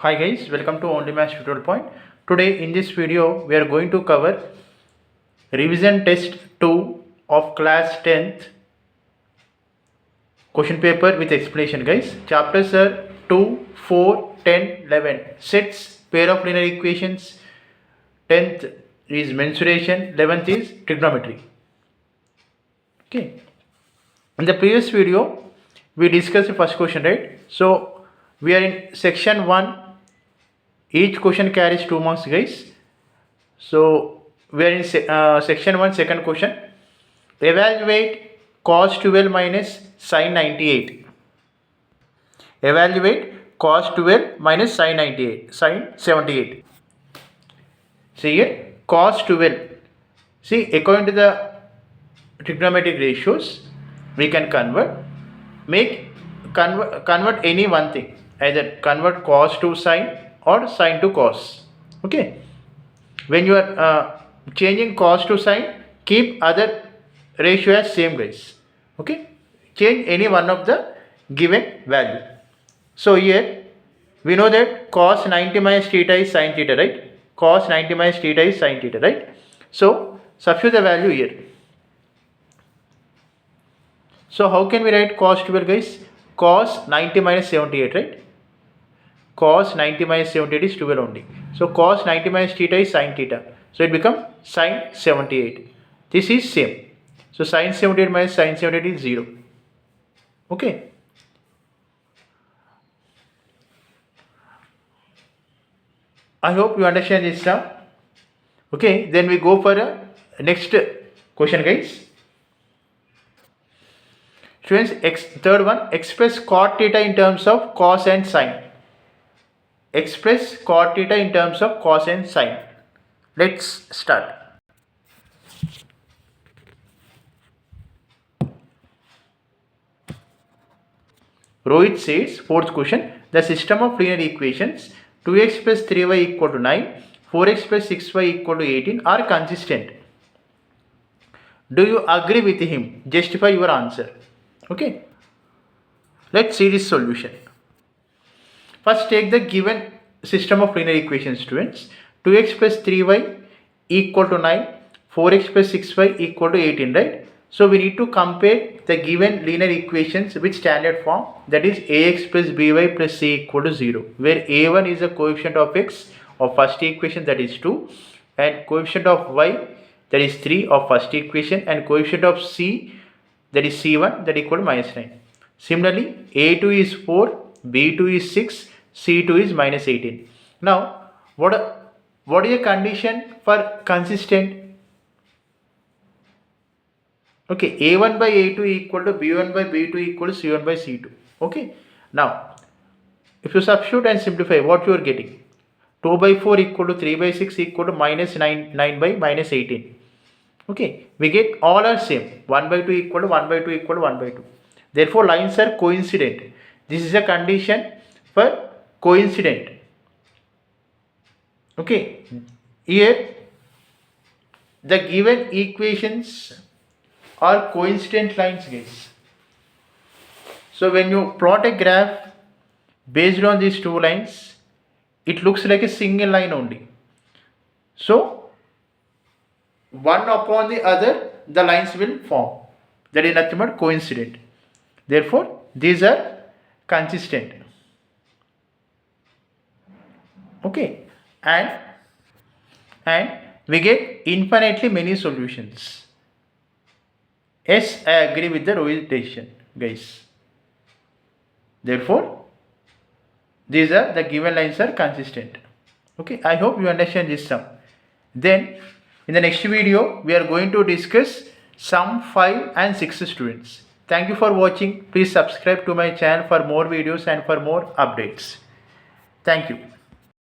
Hi guys, welcome to Only Maths Tutorial Point. Today in this video we are going to cover revision test 2 of class 10th question paper with explanation guys. Chapters are 2, 4, 10, 11. Sets, pair of linear equations. 10th is mensuration, 11th is trigonometry. Okay. In the previous video we discussed the first question, right? So we are in section 1. Each question carries 2 marks guys. So we are in section 1, second question. Evaluate cos 12 minus sin 98. Evaluate cos 12 minus sin 98, sin 78. See here, cos 12. See, according to the trigonometric ratios, we can convert any one thing. Either convert cos to sin or sin to cos. Okay. When you are changing cos to sin, keep other ratio as same guys. Okay. Change any one of the given value. So here we know that cos 90 minus theta is sin theta, right? Cos 90 minus theta is sin theta, right? So substitute the value here. So how can we write cos 12 guys? Cos 90 minus 78, right? Cos 90 minus 78 is 12 only. So cos 90 minus theta is sin theta. So it becomes sin 78. This is same. So sin 78 minus sin 78 is 0. Okay. I hope you understand this now. Okay. Then we go for a next question guys. Students, third one, express cot theta in terms of cos and sin. Express cot theta in terms of cos and sin. Let's start. Rohit says, fourth question, the system of linear equations 2x plus 3y equal to 9, 4x plus 6y equal to 18 are consistent. Do you agree with him? Justify your answer. Okay. Let's see this solution. First, take the given system of linear equations, students. 2x plus 3y equal to 9, 4x plus 6y equal to 18, right? So we need to compare the given linear equations with standard form, that is ax plus by plus c equal to 0, where a1 is the coefficient of x of first equation, that is 2, and coefficient of y, that is 3 of first equation, and coefficient of c, that is c1, that equal to minus 9. Similarly, a2 is 4, b2 is 6, c2 is minus 18. Now, what is a condition for consistent? Okay, a1 by a2 equal to b1 by b2 equal to c1 by c2. Okay, now if you substitute and simplify, what you are getting? 2 by 4 equal to 3 by 6 equal to minus 9 by minus 18. Okay, we get all are same. 1 by 2 equal to 1 by 2 equal to 1 by 2. Therefore, lines are coincident. This is a condition for coincident. Okay, here the given equations are coincident lines guys. So when you plot a graph based on these two lines, it looks like a single line only. So one upon the other the lines will form. That is nothing but coincident. Therefore these are consistent. Okay, and we get infinitely many solutions. Yes, I agree with the Rohit decision, guys. Therefore, these are the given lines are consistent. Okay, I hope you understand this sum. Then, in the next video, we are going to discuss sum 5 and 6 students. Thank you for watching. Please subscribe to my channel for more videos and for more updates. Thank you.